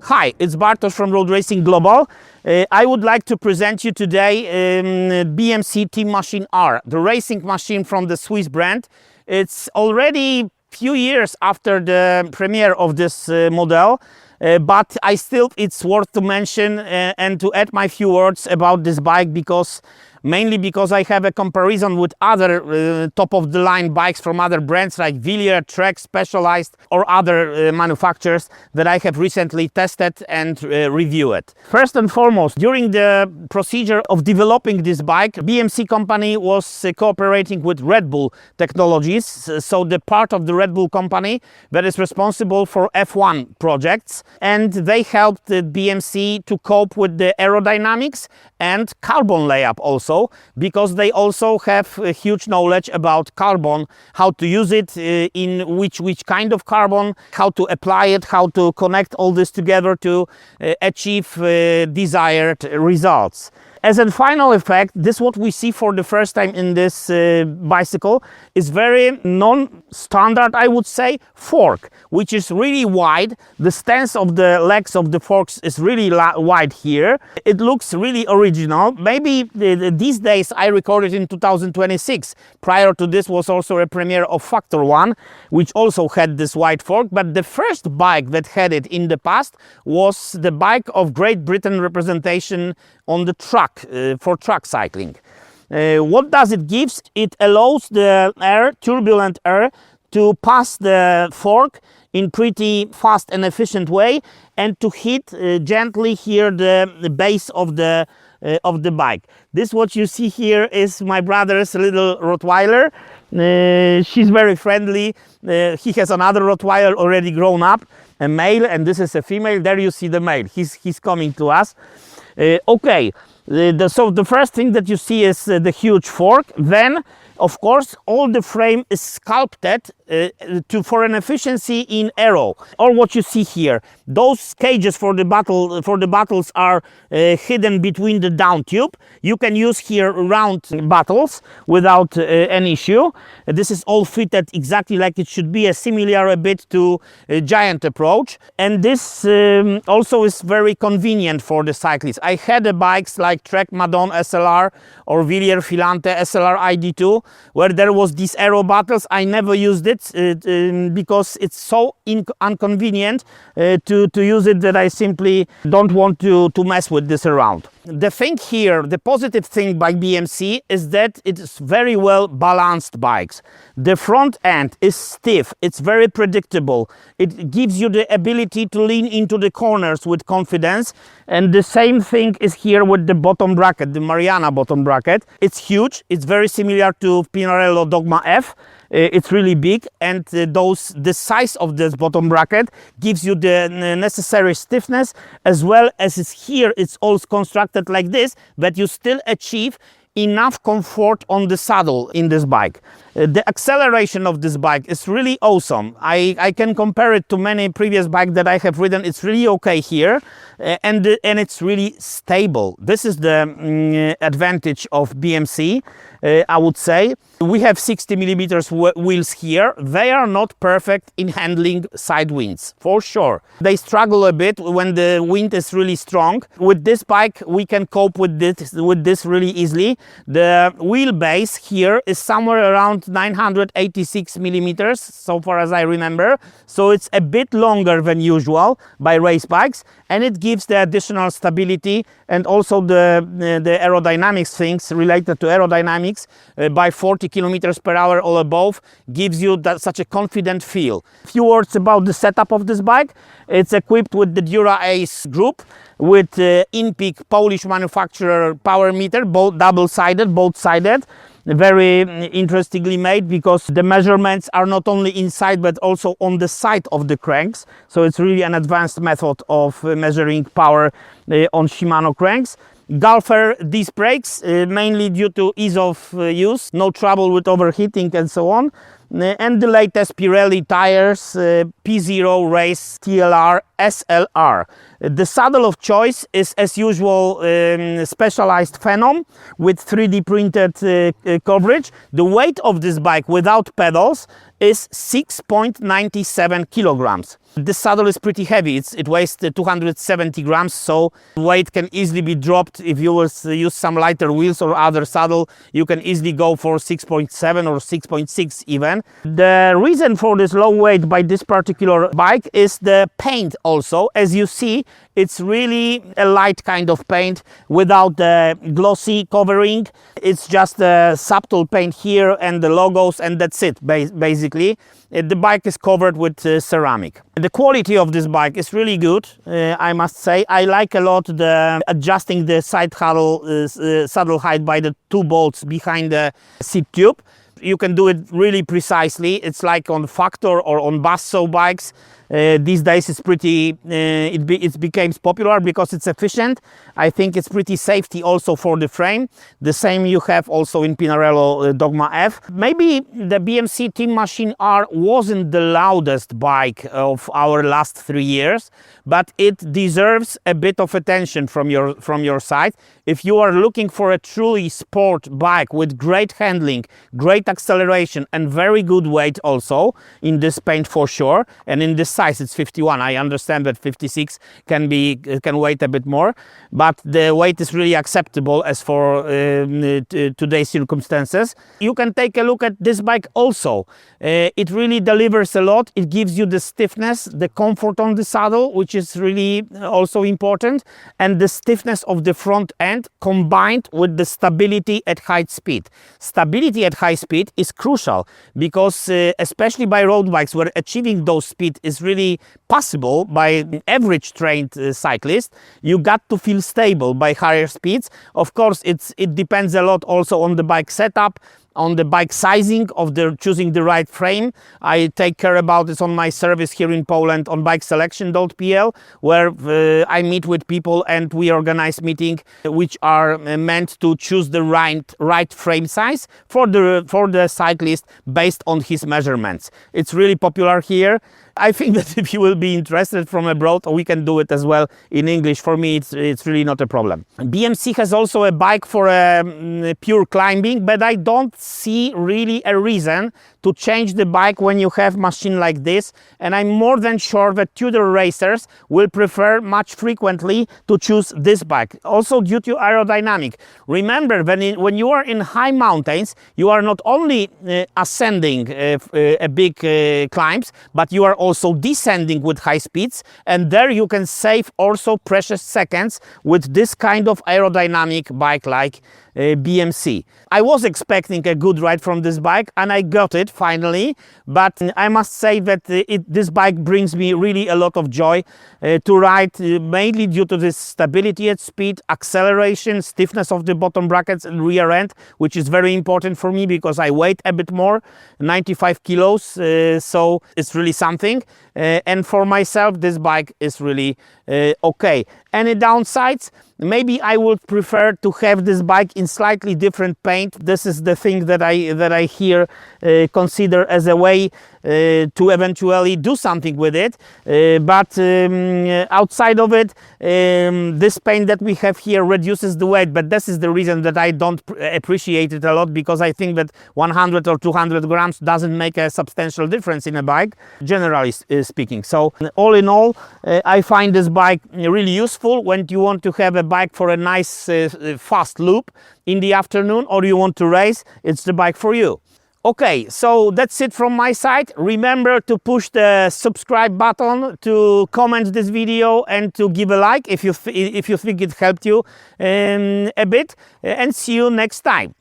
Hi, it's Bartosz from Road Racing Global. I would like to present you today BMC Teamachine R, the racing machine from the Swiss brand. It's already few years after the premiere of this model, but it's worth to mention and to add my few words about this bike mainly because I have a comparison with other top-of-the-line bikes from other brands like Villiers, Trek, Specialized or other manufacturers that I have recently tested and reviewed. First and foremost, during the procedure of developing this bike, BMC company was cooperating with Red Bull Technologies, so the part of the Red Bull company that is responsible for F1 projects, and they helped the BMC to cope with the aerodynamics and carbon layup also, because they also have a huge knowledge about carbon, how to use it, in which kind of carbon, how to apply it, how to connect all this together to achieve desired results. As a final effect, this what we see for the first time in this bicycle is very non-standard, I would say, fork, which is really wide. The stance of the legs of the forks is really wide here. It looks really original. Maybe these days I recorded in 2026. Prior to this was also a premiere of Factor 1, which also had this wide fork. But the first bike that had it in the past was the bike of Great Britain representation on the track, for track cycling. What does it give? It allows the air, turbulent air, to pass the fork in pretty fast and efficient way and to hit gently here the base of the bike. This what you see here is my brother's little Rottweiler. She's very friendly. He has another Rottweiler already grown up, a male, and this is a female. There you see the male. He's coming to us. Okay, so the first thing that you see is the huge fork. Then, of course, all the frame is sculpted for an efficiency in aero. Or what you see here, those cages for the bottles are hidden between the down tube. You can use here round bottles without an issue. This is all fitted exactly like it should be, similar a bit to a Giant approach. And this also is very convenient for the cyclists. I had bikes like Trek Madon SLR or Villiers Filante SLR ID2 where there was these aero bottles. I never used it because it's so inconvenient to use it that I simply don't want to mess with this around. The thing here, the positive thing by BMC is that it is very well balanced bikes. The front end is stiff, it's very predictable. It gives you the ability to lean into the corners with confidence. And the same thing is here with the bottom bracket, the Mariana bottom bracket. It's huge, it's very similar to Pinarello Dogma F. It's really big, and the size of this bottom bracket gives you the necessary stiffness, as well as it's all constructed like this, that you still achieve enough comfort on the saddle in this bike. The acceleration of this bike is really awesome. I can compare it to many previous bikes that I have ridden. It's really okay here, and it's really stable. This is the advantage of BMC, I would say. We have 60mm wheels here. They are not perfect in handling side winds, for sure. They struggle a bit when the wind is really strong. With this bike, we can cope with this really easily. The wheelbase here is somewhere around 986mm, so far as I remember. So it's a bit longer than usual by race bikes, and it gives the additional stability and also the aerodynamics things related to aerodynamics by 40 kilometers per hour or above gives you such a confident feel. A few words about the setup of this bike. It's equipped with the Dura Ace group with InPeak Polish manufacturer power meter, both double-sided, both-sided. Very interestingly made because the measurements are not only inside but also on the side of the cranks. So it's really an advanced method of measuring power on Shimano cranks. Golfer disc brakes, mainly due to ease of use, no trouble with overheating and so on. And the latest Pirelli tires, P0 Race TLR SLR. The saddle of choice is, as usual, Specialized Phenom with 3D printed coverage. The weight of this bike without pedals is 6.97 kilograms. This saddle is pretty heavy. It weighs 270 grams, so weight can easily be dropped. If you will use some lighter wheels or other saddle, you can easily go for 6.7 or 6.6 even. The reason for this low weight by this particular bike is the paint also. As you see, it's really a light kind of paint without the glossy covering. It's just a subtle paint here and the logos, and that's it basically. The bike is covered with ceramic. The quality of this bike is really good, I must say. I like a lot the adjusting the side saddle height by the 2 bolts behind the seat tube. You can do it really precisely. It's like on Factor or on Basso bikes. These days it's pretty, it became popular because it's efficient. I think it's pretty safety also for the frame. The same you have also in Pinarello Dogma F. Maybe the BMC Teammachine R wasn't the loudest bike of our last 3 years, but it deserves a bit of attention from your side. If you are looking for a truly sport bike with great handling, great acceleration and very good weight also in this paint for sure, and in this size it's 51. I understand that 56 can weight a bit more, but the weight is really acceptable as for today's circumstances. You can take a look at this bike also. It really delivers a lot. It gives you the stiffness, the comfort on the saddle, which is really also important, and the stiffness of the front end combined with the stability at high speed. Stability at high speed is crucial because especially by road bikes where achieving those speed is really possible by an average trained cyclist, you got to feel stable by higher speeds. Of course, it depends a lot also on the bike setup, on the bike sizing of choosing the right frame. I take care about this on my service here in Poland on bikeselection.pl, where I meet with people and we organize meetings which are meant to choose the right frame size for the cyclist based on his measurements. It's really popular here. I think that if you will be interested from abroad, we can do it as well in English. For me, it's really not a problem. BMC has also a bike for pure climbing, but I don't see really a reason to change the bike when you have machine like this. And I'm more than sure that Tudor racers will prefer much frequently to choose this bike, also due to aerodynamic. Remember, when you are in high mountains, you are not only ascending a big climbs, but you are also descending with high speeds, and there you can save also precious seconds with this kind of aerodynamic bike like BMC. I was expecting a good ride from this bike and I got it finally, but I must say that this bike brings me really a lot of joy to ride, mainly due to this stability at speed, acceleration, stiffness of the bottom brackets and rear end, which is very important for me because I weigh a bit more, 95 kilos, so it's really something. And for myself, this bike is really okay. Any downsides? Maybe I would prefer to have this bike in slightly different paint. This is the thing that I here consider as a way to eventually do something with it. But outside of it, this paint that we have here reduces the weight. But this is the reason that I don't appreciate it a lot, because I think that 100 or 200 grams doesn't make a substantial difference in a bike, generally speaking. So all in all, I find this bike really useful when you want to have a bike for a nice fast loop in the afternoon, or you want to race. It's the bike for you. Okay, so that's it from my side. Remember to push the subscribe button, to comment this video and to give a like if you think it helped you a bit, and see you next time.